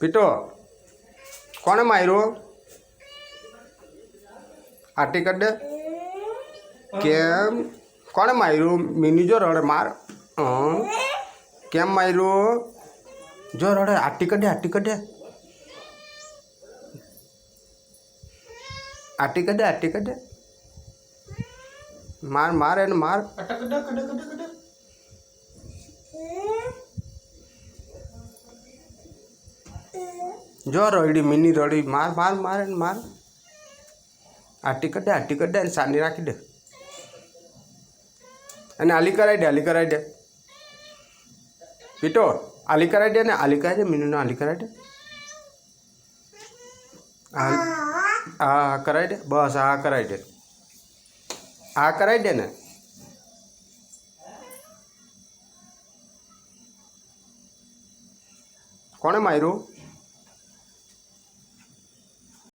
પીટો કોણે માર્યો આટી કર દે કેમ કોણે માર્યું મિની જો રડે માર કેમ માર્યું જો રડે આટી કર દે આટી કર દે આટી કર દે આટી કર દે માર માર એને માર અટક કર કડ કડ કડ જો રડી મિની રડી માર માર માર એને માર આટી કર દે અને સાની રાખી દે અને આલી કરાવી દે પીટો આલી કરાવી દે ને આલી કરાવી દે મીનુને આલી કરાવી દે હા કરાવી દે બસ હા કરાવી દે આ કરાવી દે ને કોણે માર્યું